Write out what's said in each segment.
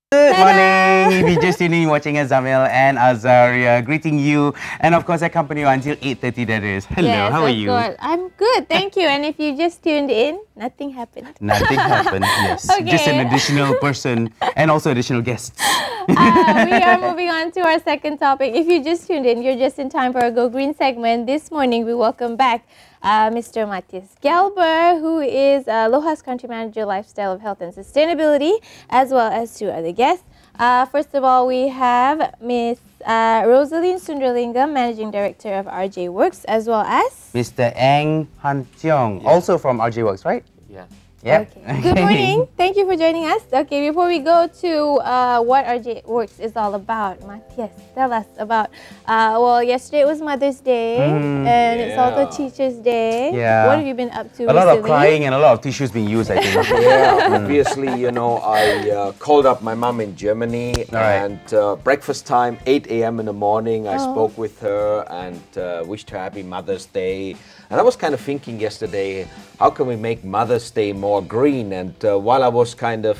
Good morning! If you're just tuning in, watching us, Zamil and Azaria, greeting you. And of course, I accompany you until 8:30, that is. Hello, yes, how are you? Good. I'm good, thank you. And if you just tuned in, nothing happened. Nothing happened, yes. Okay. Just an additional person and also additional guests. We are moving on to our second topic. If you just tuned in, you're just in time for a Go Green segment. This morning, we welcome back Mr. Matthias Gelber, who is LOHA's Country Manager, Lifestyle of Health and Sustainability, as well as two other guests. First of all, we have Miss Rosaline Sunderlingam, Managing Director of RJ Works, as well as Mr. Eng Han Cheong, also from RJ Works, right? Yeah. Yep. Okay. Good morning. Thank you for joining us. Okay, before we go to what RJ Works is all about, Matthias, tell us about, well, yesterday was Mother's Day, and it's also Teacher's Day. Yeah. What have you been up to A lot recently? of crying and a lot of tissues being used, I think. Yeah, obviously, you know, I called up my mom in Germany and breakfast time, 8 a.m. in the morning, I spoke with her and wished her happy Mother's Day. And I was kind of thinking yesterday, how can we make Mother's Day more green? And while I was kind of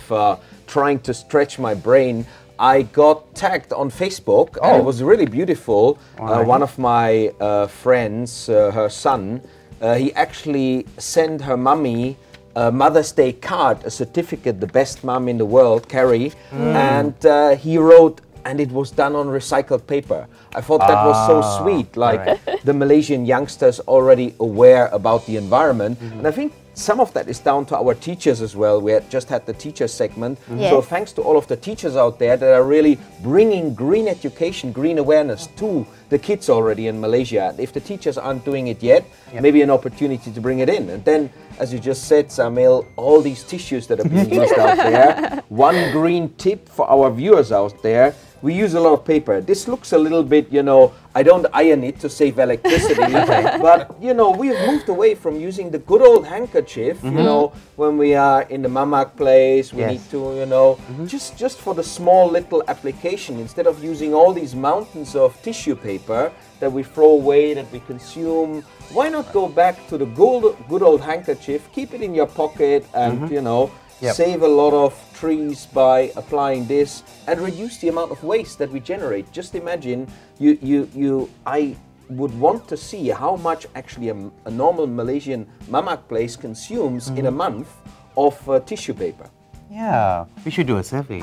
trying to stretch my brain, I got tagged on Facebook, and it was really beautiful. One of my friends, her son, he actually sent her mummy a Mother's Day card, a certificate, the best mum in the world, Carrie, and he wrote, and it was done on recycled paper. I thought that was so sweet, like the Malaysian youngsters already aware about the environment. And I think some of that is down to our teachers as well. We had just had the teacher segment. So thanks to all of the teachers out there that are really bringing green education, green awareness to the kids already in Malaysia. If the teachers aren't doing it yet, maybe an opportunity to bring it in. And then, as you just said, Samil, all these tissues that are being used out there. One green tip for our viewers out there. We use a lot of paper. This looks a little bit, you know, I don't iron it to save electricity, but, you know, we have moved away from using the good old handkerchief, you know, when we are in the mamak place, we need to, you know, just for the small little application, instead of using all these mountains of tissue paper that we throw away, that we consume, why not go back to the good old handkerchief, keep it in your pocket and, you know, save a lot of trees by applying this and reduce the amount of waste that we generate. Just imagine, I would want to see how much actually a normal Malaysian mamak place consumes in a month of tissue paper. Yeah, we should do a survey.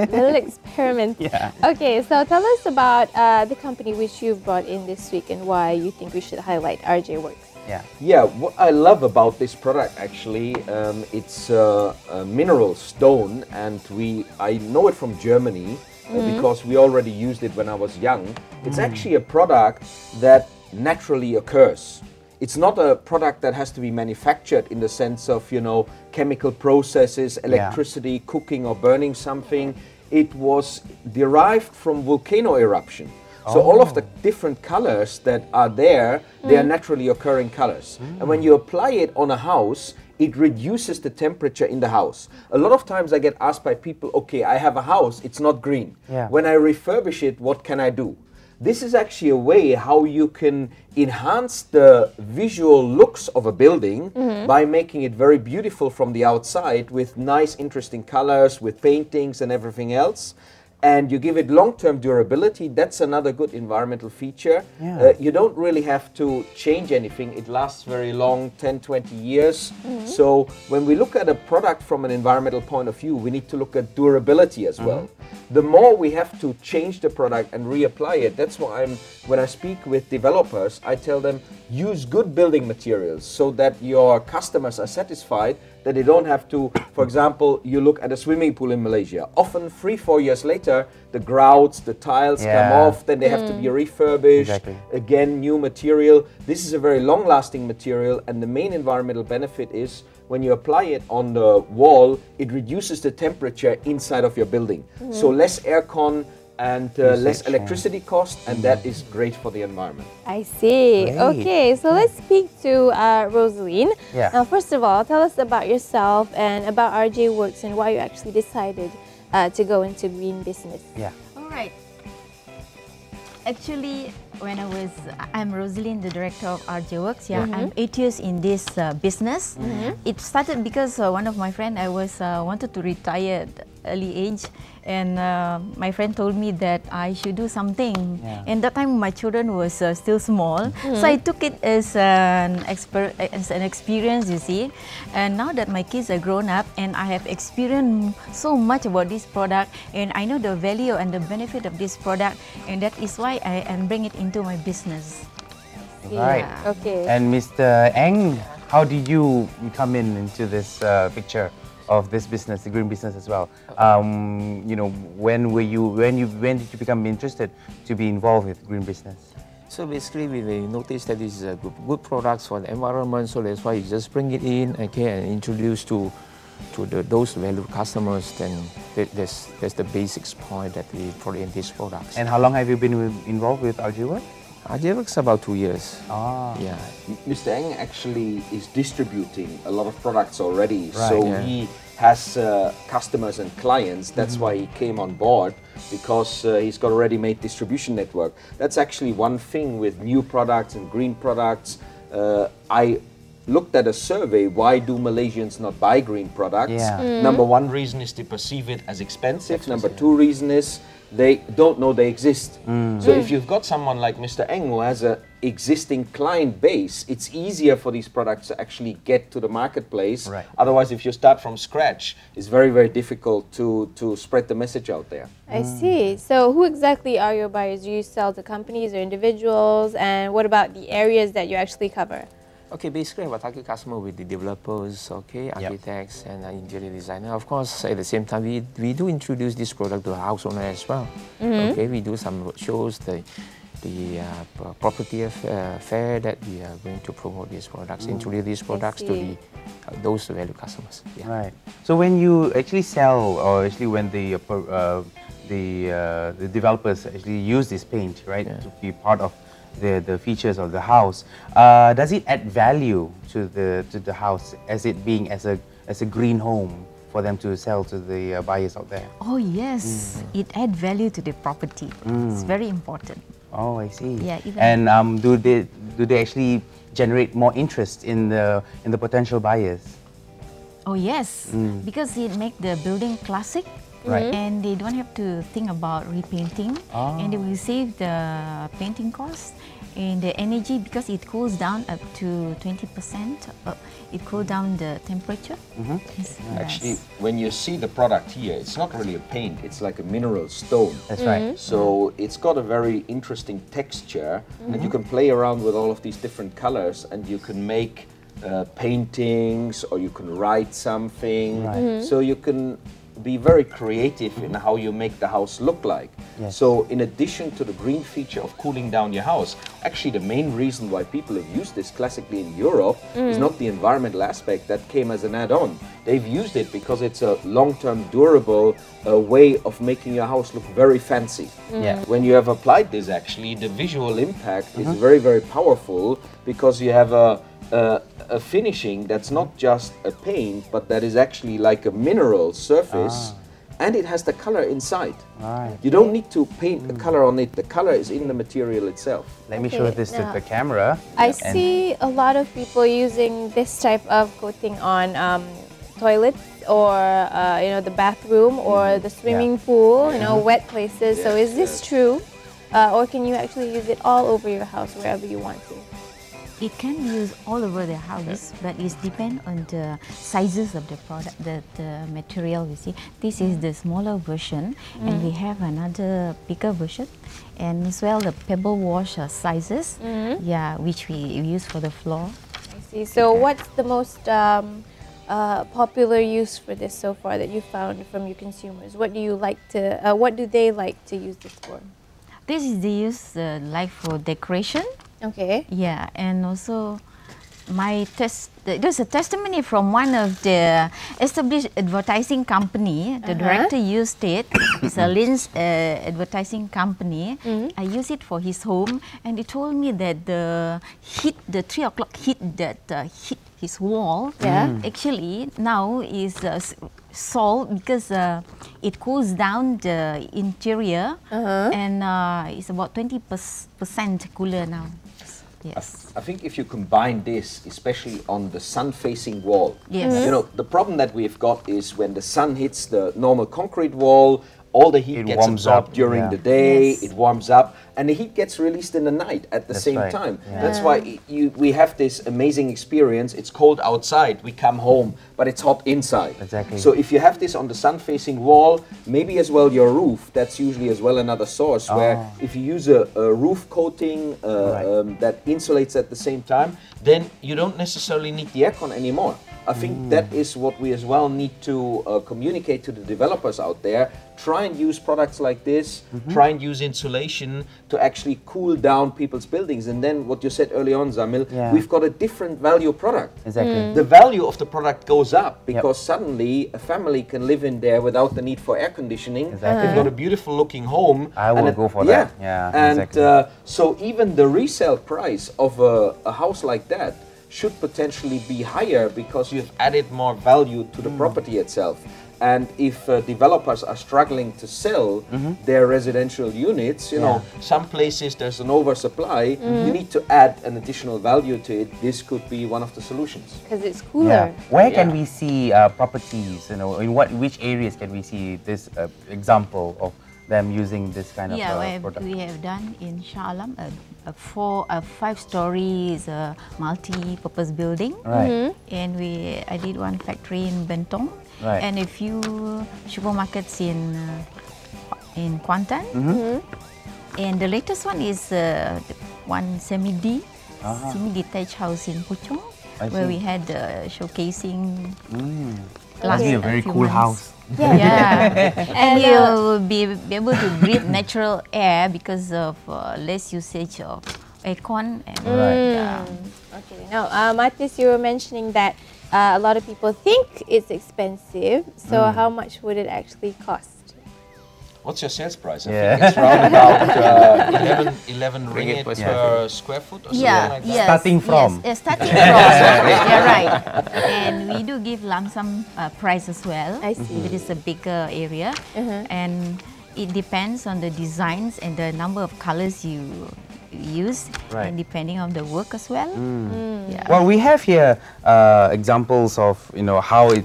Little experiment. Yeah. Okay, so tell us about the company which you've brought in this week and why you think we should highlight RJ Works. Yeah, what I love about this product actually, it's a mineral stone, and I know it from Germany because we already used it when I was young. It's actually a product that naturally occurs. It's not a product that has to be manufactured in the sense of, you know, chemical processes, electricity, cooking or burning something. It was derived from volcano eruption. So all of the different colors that are there, they are naturally occurring colors. And when you apply it on a house, it reduces the temperature in the house. A lot of times I get asked by people, okay, I have a house, it's not green. When I refurbish it, what can I do? This is actually a way how you can enhance the visual looks of a building by making it very beautiful from the outside with nice, interesting colors, with paintings and everything else. And you give it long-term durability. That's another good environmental feature. You don't really have to change anything. It lasts very long, 10, 20 years. So when we look at a product from an environmental point of view, we need to look at durability as well. The more we have to change the product and reapply it, that's why when I speak with developers, I tell them, use good building materials so that your customers are satisfied, that they don't have to, for example, you look at a swimming pool in Malaysia. Often 3-4 years later, the grouts, the tiles come off, then they have to be refurbished. Again, new material. This is a very long-lasting material, and the main environmental benefit is when you apply it on the wall, it reduces the temperature inside of your building. So less aircon and less electricity cost, and that is great for the environment. I see. Great. Okay, so let's speak to Rosaline. Yeah. First of all, tell us about yourself and about RJ Works and why you actually decided to go into green business. Yeah. All right. Actually, I'm Rosaline, the director of RJ Works. I'm 8 years in this business. It started because one of my friends, I was wanted to retire early age, and my friend told me that I should do something. Yeah. And that time my children was still small, so I took it as an experience, you see. And now that my kids are grown up and I have experienced so much about this product, and I know the value and the benefit of this product, and that is why I bring it into my business. Right. Okay. And Mr. Eng, how did you come into this picture of this business, the green business as well? You know, when did you become interested to be involved with green business? So basically, we noticed that this is a good products for the environment, so that's why you just bring it in, okay, and introduce to those valued customers. Then that's the basics point that we put in these products. And how long have you been involved with Arjiwa? It's about 2 years. Ah. Yeah. Mr. Eng actually is distributing a lot of products already, Right. so Yeah. he has customers and clients. That's why he came on board, because he's got a ready-made distribution network. That's actually one thing with new products and green products. I looked at a survey, why do Malaysians not buy green products? Yeah. Number one reason is they perceive it as expensive. Number two reason is they don't know they exist. So if you've got someone like Mr. Eng who has an existing client base, it's easier for these products to actually get to the marketplace. Right. Otherwise, if you start from scratch, it's very, very difficult to spread the message out there. I see. So who exactly are your buyers? Do you sell to companies or individuals? And what about the areas that you actually cover? Okay, basically our target customer with the developers, okay, architects and interior designer. Of course, at the same time, we do introduce this product to house owner as well. Okay, we do some roadshows, the property fair that we are going to promote these products, introduce these products to those value customers. Yeah. Right. So when you actually sell, or actually when the developers actually use this paint, right, to be part of the features of the house, does it add value to the house as it being as a green home for them to sell to the buyers out there? Oh yes, it adds value to the property. It's very important. Oh, I see. Yeah, and do they actually generate more interest in the potential buyers? Oh yes, because it makes the building classic. Right. And they don't have to think about repainting, and they will save the painting cost and the energy, because it cools down up to 20%. It cools down the temperature. Yes. Actually, when you see the product here, it's not really a paint, it's like a mineral stone. That's right. So it's got a very interesting texture, and you can play around with all of these different colors, and you can make paintings, or you can write something. So you can be very creative in how you make the house look like. Yes. So in addition to the green feature of cooling down your house, actually the main reason why people have used this classically in Europe is not the environmental aspect that came as an add-on. They've used it because it's a long-term durable way of making your house look very fancy. Yeah. When you have applied this, actually the visual impact is very, very powerful, because you have a finishing that's not just a paint, but that is actually like a mineral surface, and it has the color inside. Right. You don't need to paint a color on it, the color is in the material itself. Let me show this to the camera. I see a lot of people using this type of coating on toilets, or you know, the bathroom, or the swimming pool, you know, wet places. So is this true, or can you actually use it all over your house, wherever you want to? It can be used all over the house, but it depends on the sizes of the product, the material. You see, this is the smaller version, and we have another bigger version, and as well the pebble wash sizes, yeah, which we use for the floor. I see. So what's the most popular use for this so far that you found from your consumers? What do you like to? What do they like to use this for? This is the use like for decoration. Okay. Yeah, and also there's a testimony from one of the established advertising company. The director used it. It's a lens advertising company. I use it for his home, and he told me that the 3 o'clock heat that hit his wall actually now is solved, because it cools down the interior, and it's about 20% cooler now. Yes. I think if you combine this, especially on the sun-facing wall, Yes. you know, the problem that we've got is when the sun hits the normal concrete wall, all the heat It gets warms absorbed up, during yeah. the day, Yes. it warms up, and the heat gets released in the night at the That's same right, time. yeah. That's why we have this amazing experience. It's cold outside, we come home, but it's hot inside. Exactly. So if you have this on the sun-facing wall, maybe as well your roof, that's usually as well another source where if you use a roof coating that insulates at the same time, then you don't necessarily need the aircon anymore. I think that is what we as well need to communicate to the developers out there. Try and use products like this, try and use insulation to actually cool down people's buildings. And then what you said early on, Zamil, we've got a different value product. Exactly. The value of the product goes up because suddenly a family can live in there without the need for air conditioning. Exactly. They've got a beautiful looking home. I will go for that. Yeah, And exactly. so even the resale price of a house like that should potentially be higher because you've added more value to the property itself. And if developers are struggling to sell their residential units, you know, some places there's an oversupply, you need to add an additional value to it. This could be one of the solutions. Because it's cooler. Where can Yeah. we see properties, you know, in which areas can we see this example of them using this kind of product? We have done in Shah Alam a 5-story multi-purpose building, Right. and I did one factory in Bentong, Right. and a few supermarkets in Kuantan, and the latest one is one semi-detached house in Puchong, I where see. we had showcasing. Must be a very cool house. Yeah, and you will be able to breathe natural air because of less usage of aircon. And, Okay. Now, Matthias, you were mentioning that a lot of people think it's expensive. So how much would it actually cost? What's your sales price? I Yeah. think it's around about 11 ringgit per per square foot or something Yeah, like that. yes, Starting from? Yes, starting from. Yeah, right. And we do give lump sum price as well. I see. It is a bigger area, and it depends on the designs and the number of colors you use, Right. and depending on the work as well. Yeah. Well, we have here examples of, you know, how it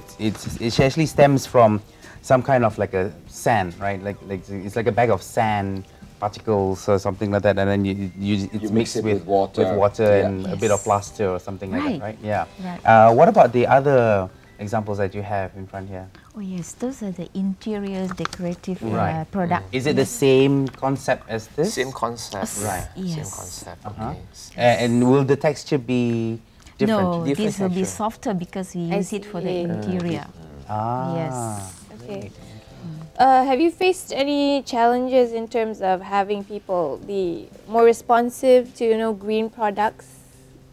actually stems from some kind of like a sand, right? Like it's like a bag of sand particles or something like that, and then it's mix mixed it with water. Yeah. and a bit of plaster or something like that, right? Right. Yeah. Right. What about the other examples that you have in front here? Oh yes, those are the interiors decorative Right. product. Is it the same concept as this? Same concept. Right. Same Yes. concept. Uh-huh. Okay. And will the texture be different? No, Different this will be texture? softer because we I use it for the see. interior. Ah. Yes. Okay. Have you faced any challenges in terms of having people be more responsive to, you know, green products?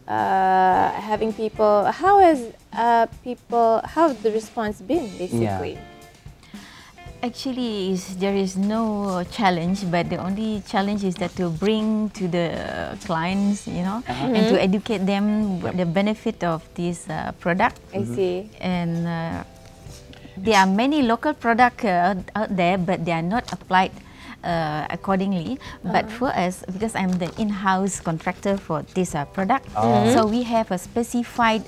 Having people, how has the response been basically? Actually, there is no challenge, but the only challenge is that to bring to the clients, you know, and to educate them the benefit of this product. I see. And there are many local products out there, but they are not applied accordingly. But for us, because I'm the in-house contractor for this product, so we have a specified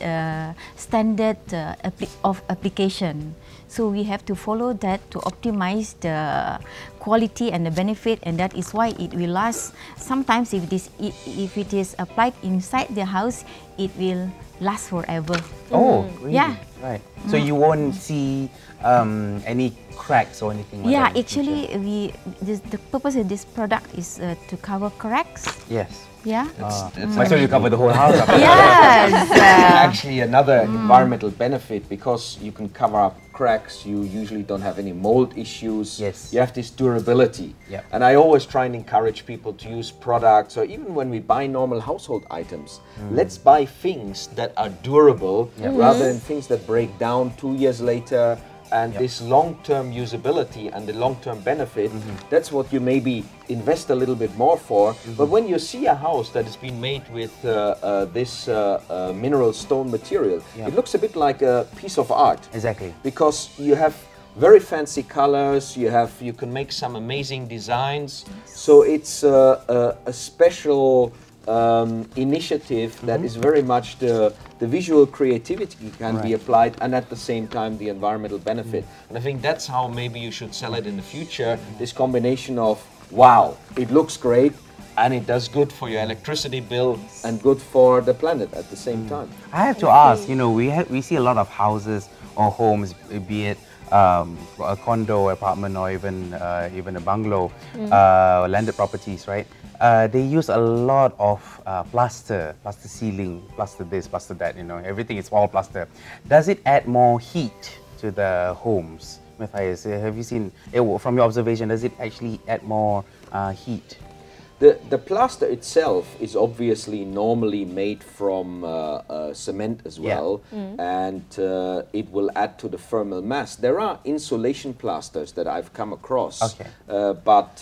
standard of application. So we have to follow that to optimize the quality and the benefit, and that is why it will last. Sometimes if it is applied inside the house, it will last forever. Oh, really? Yeah. Right. So you won't see any cracks or anything like Yeah, that? in the actually, future? the purpose of this product is to cover cracks. Yes. Yeah. Might as well you cover the whole house up. Yes. Actually, another environmental benefit, because you can cover up cracks, you usually don't have any mold issues. Yes. You have this durability. Yep. And I always try and encourage people to use products, or even when we buy normal household items, let's buy things that are durable rather than things that break down 2 years later. And this long-term usability and the long-term benefit, that's what you maybe invest a little bit more for. But when you see a house that has been made with this mineral stone material, it looks a bit like a piece of art. Exactly. Because you have very fancy colors, you can make some amazing designs. So it's a special initiative that is very much the visual creativity can be applied, and at the same time the environmental benefit. And I think that's how maybe you should sell it in the future, this combination of, wow, it looks great, and it does good for your electricity bill and good for the planet at the same time. I have to ask, you know, we see a lot of houses or homes, be it a condo, apartment, or even a bungalow, landed properties, right? They use a lot of plaster ceiling, plaster this, plaster that, you know, everything is all plaster. Does it add more heat to the homes? Matthias, have you seen, from your observation, does it actually add more heat? The plaster itself is obviously normally made from cement as well, and it will add to the thermal mass. There are insulation plasters that I've come across, but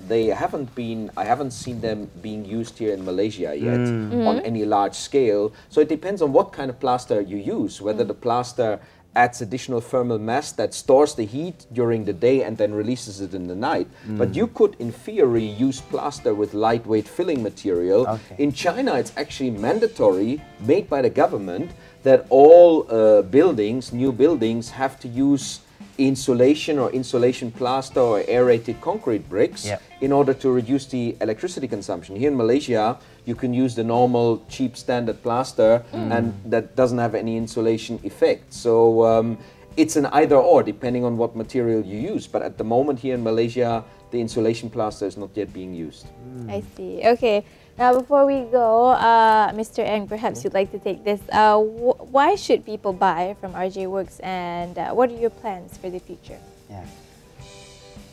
they haven't been, I haven't seen them being used here in Malaysia yet on any large scale. So it depends on what kind of plaster you use, whether the plaster adds additional thermal mass that stores the heat during the day and then releases it in the night. But you could, in theory, use plaster with lightweight filling material. In China, it's actually mandatory, made by the government, that all buildings, new buildings, have to use insulation or insulation plaster or aerated concrete bricks in order to reduce the electricity consumption. Here in Malaysia, you can use the normal cheap standard plaster and that doesn't have any insulation effect. So it's an either or depending on what material you use. But at the moment here in Malaysia, the insulation plaster is not yet being used. I see. Okay. Now, before we go, Mr. Eng, perhaps you'd like to take this. Why should people buy from RJ Works, and what are your plans for the future?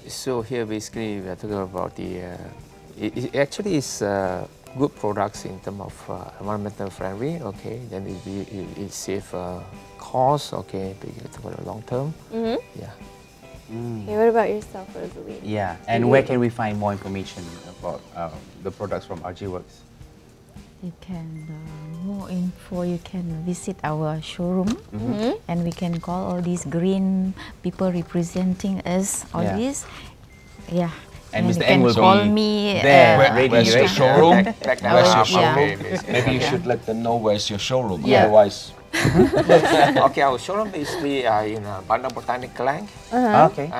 So here basically we are talking about the, it actually is good products in terms of environmental friendly, okay, then it save cost, okay, for the long term. Okay, what about yourself, Rosalie? Yeah, and where can we find more information about the products from RJ Works? You can, more info, you can visit our showroom and we can call all these green people representing us, all this. Yeah. And Mr. you Eng can will call be me there, Where's your showroom? Where's your showroom? Yeah. Maybe you should let them know where's your showroom, Yeah. otherwise... Okay, our showroom basically in Bandar Botanic Klang. Okay.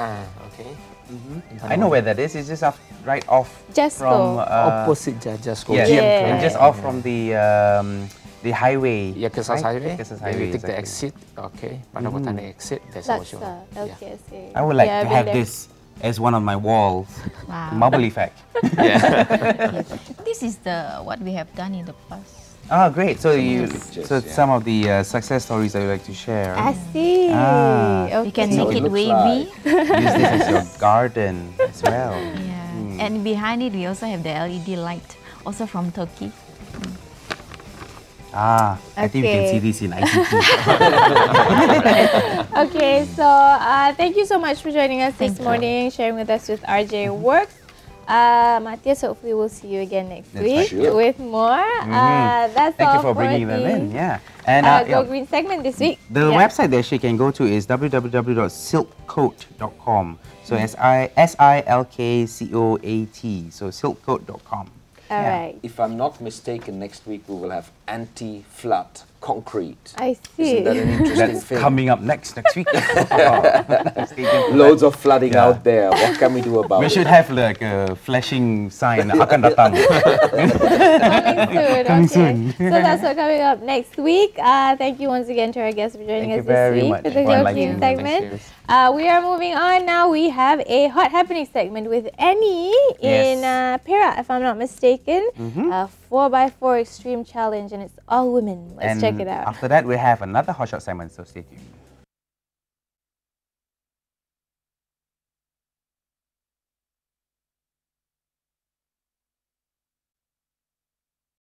Okay. I know where that is. It's just right off from opposite Jasco. yes, GM and Klang. just off from the highway. Yeah, Kesas Highway. Kesas Then Highway. you take the exit. Okay, Bandar Botanic exit. That's our showroom. LKSA. I would like Yeah, to I've been have there. this as one of my walls. Wow. Marble effect. This is what we have done in the past. Oh, great. So some of the success stories that you like to share. I see. You can Okay. make it wavy. Use this as your garden as well. Yeah. And behind it, we also have the LED light, also from Turkey. I think we can Okay. see this in ICT. Okay, so thank you so much for joining us this morning, sharing with us with RJ Works. Matthias, hopefully we'll see you again next week Sure. with more. That's Thank all you for bringing them the in. Yeah, and Go Green segment this week. the website that you can go to is www.silkcoat.com. So SILKCOAT. So silkcoat.com. All right. If I'm not mistaken, next week we will have anti-flood concrete. I see. Isn't that an interesting That's thing? coming up next week. Loads of flooding Yeah. out there. What can we do about We it? should have like a flashing sign. Akan datang. Coming soon. So that's what coming up next week. Thank you once again to our guests for joining Thank us you very this week much for the for Go enlightening Green me. segment. Thank We are moving on now. We have a hot happening segment with Annie in Perak, if I'm not mistaken. 4x4 Extreme Challenge, and it's all women. Let's check it out. After that, we have another hot shot segment, so stay tuned.